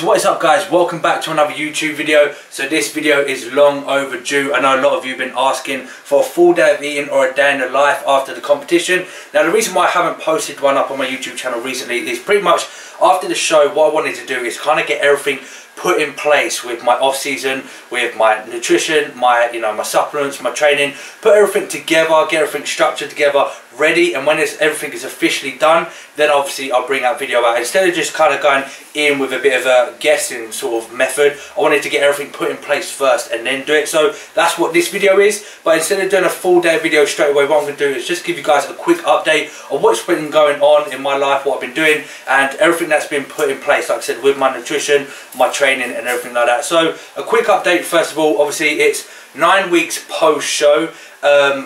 So what is up guys, welcome back to another YouTube video. So this video is long overdue. I know a lot of you have been asking for a full day of eating or a day in the life after the competition. Now the reason why I haven't posted one up on my YouTube channel recently is pretty much after the show, what I wanted to do is kind of get everything put in place with my off season, with my nutrition, my my supplements, my training, put everything together, get everything structured together, ready, and when everything is officially done, then obviously I'll bring that video out. Instead of just kind of going in with a bit of a guessing sort of method, I wanted to get everything put in place first and then do it. So that's what this video is. But instead of doing a full day video straight away, what I'm going to do is just give you guys a quick update of what's been going on in my life, what I've been doing, and everything that's been put in place, like I said, with my nutrition, my training and everything like that. So a quick update first of all. Obviously it's 9 weeks post show.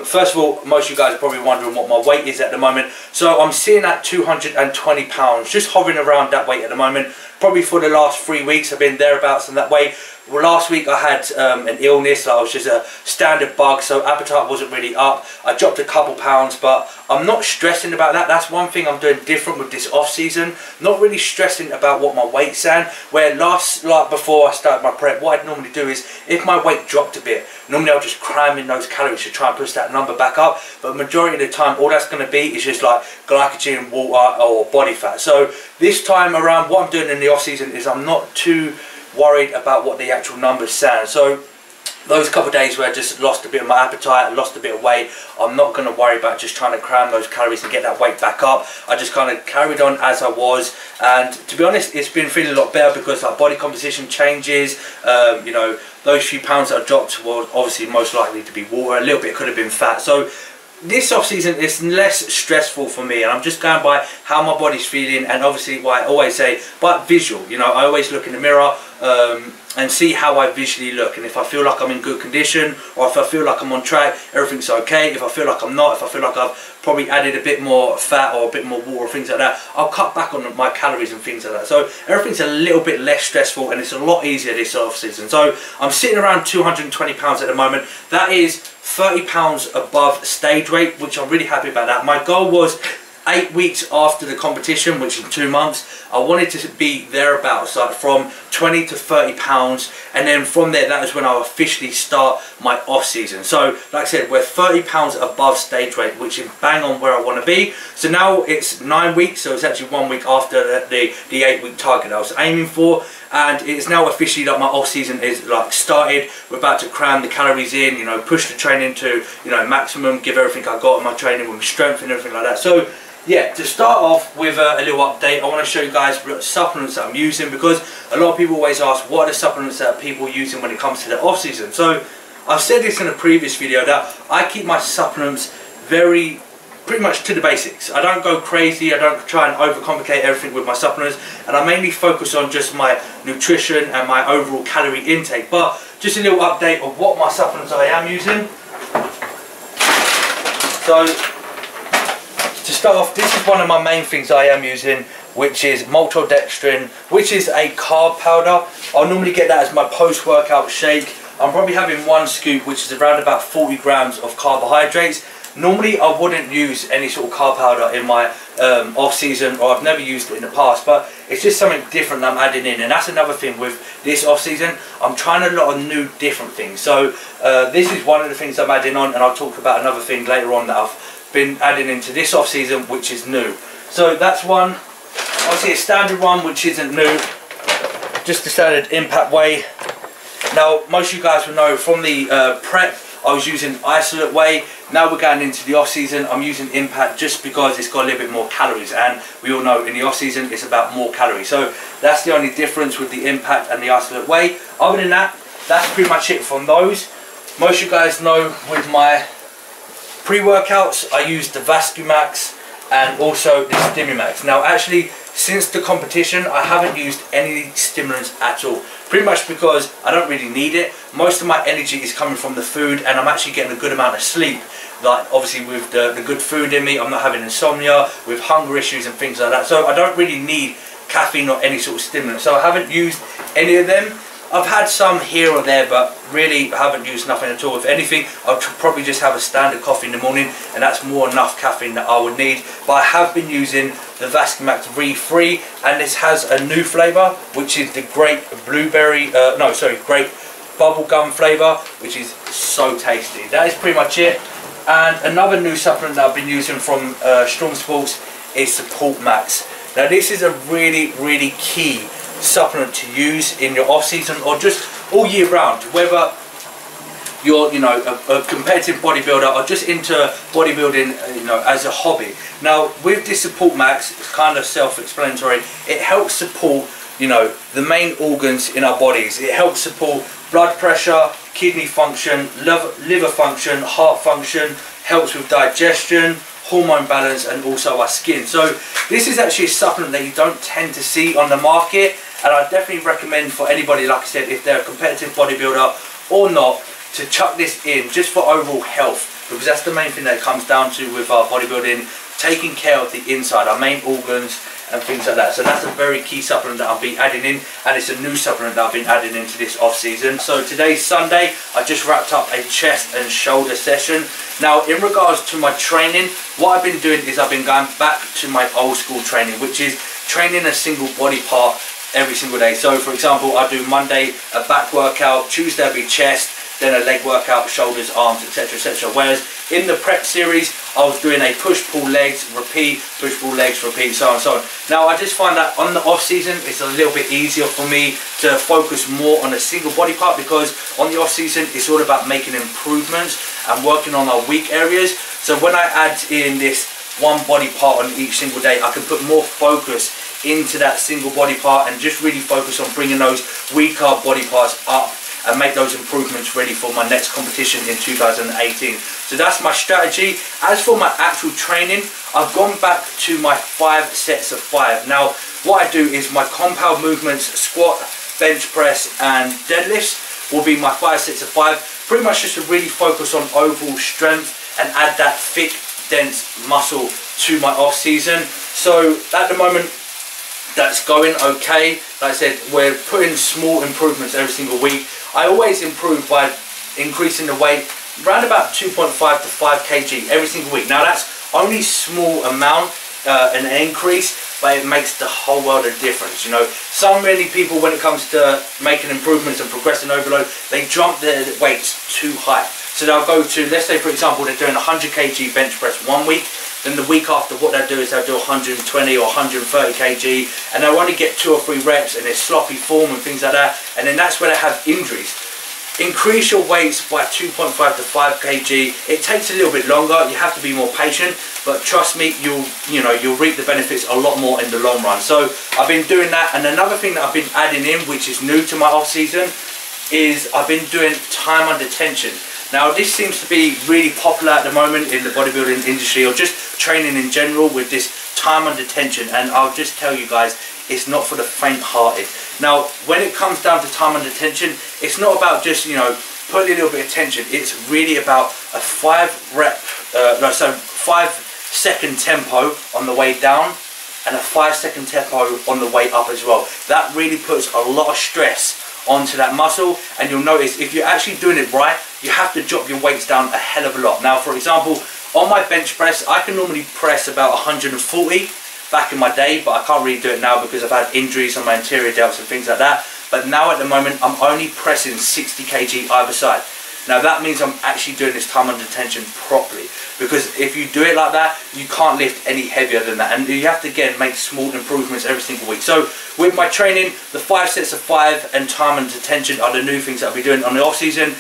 First of all, most of you guys are probably wondering what my weight is at the moment. So I'm sitting at 220 pounds, just hovering around that weight at the moment. Probably for the last 3 weeks I've been thereabouts in that weight. Well, last week I had an illness. I was just a standard bug, so appetite wasn't really up. I dropped a couple pounds, but I'm not stressing about that. That's one thing I'm doing different with this off season. Not really stressing about what my weight's at. Where before I started my prep, what I'd normally do is if my weight dropped a bit, normally I'll just cram in those calories to try and push that number back up. But majority of the time, all that's going to be is just like glycogen, water, or body fat. So this time around, what I'm doing in the off season is I'm not too worried about what the actual numbers sound. So those couple of days where I just lost a bit of my appetite, lost a bit of weight, I'm not going to worry about just trying to cram those calories and get that weight back up. I just kind of carried on as I was, and to be honest, it's been feeling a lot better because like body composition changes. Those few pounds that I dropped were obviously most likely to be water. A little bit could have been fat. So this off season is less stressful for me, and I'm just going by how my body's feeling, and obviously what I always say, but visual. I always look in the mirror and see how I visually look, and if I feel like I'm in good condition, or if I feel like I'm on track, everything's okay. If I feel like I'm not, if I feel like I've probably added a bit more fat or a bit more water, things like that, I'll cut back on my calories and things like that. So everything's a little bit less stressful, and it's a lot easier this off season. So I'm sitting around 220 pounds at the moment. That is 30 pounds above stage weight, which I'm really happy about that. My goal was 8 weeks after the competition, which is 2 months, I wanted to be thereabouts, like from 20 to 30 pounds, and then from there, that is when I officially start my off season. So like I said, we're 30 pounds above stage weight, which is bang on where I want to be. So now it's 9 weeks, so it's actually 1 week after the 8 week target I was aiming for, and it's now officially that my off season is like started. We're about to cram the calories in, push the training to maximum, give everything I got in my training with my strength and everything like that. So yeah, to start off with a little update, I want to show you guys supplements that I'm using, because a lot of people always ask what are the supplements that people are using when it comes to the off season. So I've said this in a previous video that I keep my supplements pretty much to the basics. I don't go crazy, I don't try and overcomplicate everything with my supplements, and I mainly focus on just my nutrition and my overall calorie intake. But just a little update of what my supplements I am using. So to start off, this is one of my main things I am using, which is maltodextrin, which is a carb powder. I'll normally get that as my post-workout shake. I'm probably having 1 scoop, which is around about 40 grams of carbohydrates. Normally I wouldn't use any sort of carb powder in my off season, or I've never used it in the past, but it's just something different that I'm adding in, and that's another thing with this off season. I'm trying a lot of new different things. So this is one of the things I'm adding on, and I'll talk about another thing later on that I've been adding into this off season, which is new. So that's one. Obviously a standard one, which isn't new, just the standard impact whey. Now most of you guys will know from the prep I was using isolate whey. Now we're going into the off season, I'm using impact just because it's got a little bit more calories, and we all know in the off season it's about more calories. So that's the only difference with the impact and the isolate whey. Other than that, that's pretty much it from those. Most of you guys know with my pre-workouts I use the Vascumax and also the Stimumax. Now actually, since the competition I haven't used any stimulants at all, pretty much because I don't really need it. Most of my energy is coming from the food, and I'm actually getting a good amount of sleep. Like obviously with the good food in me, I'm not having insomnia, with hunger issues and things like that. So I don't really need caffeine or any sort of stimulant. So I haven't used any of them. I've had some here or there, but really haven't used nothing at all. If anything, I'll probably just have a standard coffee in the morning, and that's more enough caffeine that I would need. But I have been using the Vascumax V3, and this has a new flavour, which is the grape blueberry, grape bubblegum flavour, which is so tasty. That is pretty much it. And another new supplement that I've been using from Strong Sports is Support Max. Now this is a really key supplement to use in your off season or just all year round, whether you're a competitive bodybuilder or just into bodybuilding as a hobby. Now with this Support Max, it's kind of self-explanatory. It helps support the main organs in our bodies. It helps support blood pressure, kidney function, liver function, heart function, helps with digestion, hormone balance, and also our skin. So this is actually a supplement that you don't tend to see on the market, and I definitely recommend for anybody, like I said, if they're a competitive bodybuilder or not, to chuck this in just for overall health, because that's the main thing that it comes down to with our bodybuilding, taking care of the inside, our main organs and things like that. So that's a very key supplement that I'll be adding in, and it's a new supplement that I've been adding into this off season. So today's Sunday, I just wrapped up a chest and shoulder session. Now in regards to my training, what I've been doing is I've been going back to my old school training, which is training a single body part every single day. So for example, I do Monday a back workout, Tuesday I'll be chest, then a leg workout, shoulders, arms, etc, etc. Whereas in the prep series, I was doing a push-pull legs, repeat, push-pull legs, repeat, so on and so on. Now I just find that on the off season, it's a little bit easier for me to focus more on a single body part, because on the off season, it's all about making improvements and working on our weak areas. So when I add in this one body part on each single day, I can put more focus into that single body part and just really focus on bringing those weaker body parts up and make those improvements ready for my next competition in 2018. So that's my strategy. As for my actual training, I've gone back to my 5 sets of 5. Now what I do is my compound movements, squat, bench press and deadlifts will be my 5 sets of 5, pretty much just to really focus on overall strength and add that thick, dense muscle to my off season. So at the moment, that's going okay. Like I said, we're putting small improvements every single week. I always improve by increasing the weight around about 2.5 to 5 kg every single week. Now that's only small amount, an increase, but it makes the whole world of difference. So many people, when it comes to making improvements and progressing overload, they jump their weights too high. So they'll go to, let's say for example, they're doing 100 kg bench press one week, then the week after what they'll do is they'll do 120 or 130 kg, and they'll only get 2 or 3 reps and it's sloppy form and things like that, and then that's where they have injuries. Increase your weights by 2.5 to 5 kg. It takes a little bit longer, you have to be more patient, but trust me, you'll reap the benefits a lot more in the long run. So I've been doing that, and another thing that I've been adding in, which is new to my off season, is I've been doing time under tension. Now this seems to be really popular at the moment in the bodybuilding industry, or just training in general, with this time under tension, and I'll just tell you guys, it's not for the faint-hearted. Now when it comes down to time under tension, it's not about just putting a little bit of tension. It's really about a 5 second tempo on the way down and a 5 second tempo on the way up as well. That really puts a lot of stress onto that muscle, and you'll notice if you're actually doing it right, you have to drop your weights down a hell of a lot. Now for example, on my bench press, I can normally press about 140 back in my day, but I can't really do it now because I've had injuries on my anterior delts and things like that. But now at the moment, I'm only pressing 60 kg either side. Now that means I'm actually doing this time under tension properly, because if you do it like that, you can't lift any heavier than that, and you have to again make small improvements every single week. So with my training, the 5 sets of 5 and time under tension are the new things that I'll be doing on the off season.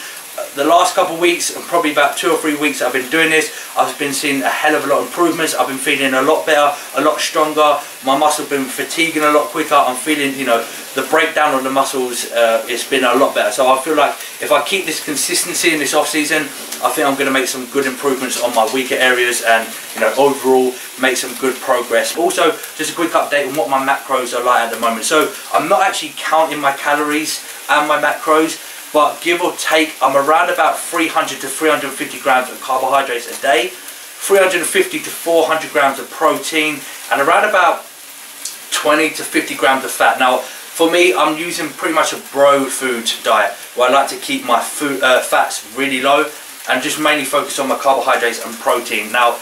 The last couple of weeks, and probably about 2 or 3 weeks I've been doing this, I've been seeing a hell of a lot of improvements. I've been feeling a lot better, a lot stronger. My muscle been fatiguing a lot quicker. I'm feeling, the breakdown of the muscles, it's been a lot better. So I feel like if I keep this consistency in this off season, I think I'm going to make some good improvements on my weaker areas, and overall make some good progress. Also, just a quick update on what my macros are like at the moment. So I'm not actually counting my calories and my macros, but give or take, I'm around about 300 to 350 grams of carbohydrates a day, 350 to 400 grams of protein, and around about 20 to 50 grams of fat. Now, For me, I'm using pretty much a bro food diet, where I like to keep my food, fats really low and just mainly focus on my carbohydrates and protein. Now,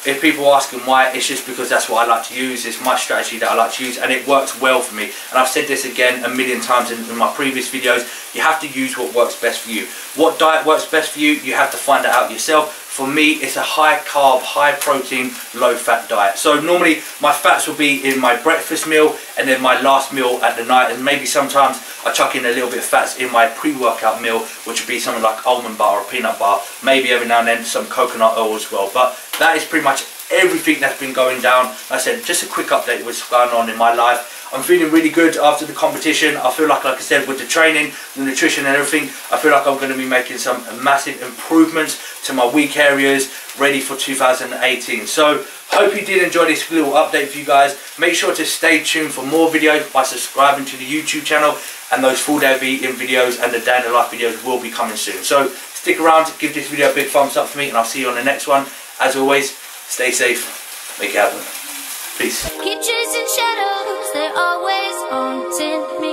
if people are asking why, it's just because that's what I like to use. It's my strategy that I like to use, and it works well for me. And I've said this again a million times in my previous videos. You have to use what works best for you. What diet works best for you, you have to find it out yourself. For me, it's a high carb, high protein, low fat diet. So normally my fats will be in my breakfast meal and then my last meal at the night, and maybe sometimes I chuck in a little bit of fats in my pre-workout meal, which would be something like almond butter or peanut butter, maybe every now and then some coconut oil as well. But that is pretty much everything that's been going down. Like I said, just a quick update of what's going on in my life. I'm feeling really good after the competition. I feel like I said, with the training, the nutrition and everything, I feel like I'm going to be making some massive improvements to my weak areas, ready for 2018. So hope you did enjoy this little update for you guys. Make sure to stay tuned for more videos by subscribing to the YouTube channel, and those full day of eating videos and the day in the life videos will be coming soon. So stick around, give this video a big thumbs up for me, and I'll see you on the next one. As always, stay safe, make it happen. Peace. Keep chasing shadows, they're always haunting me.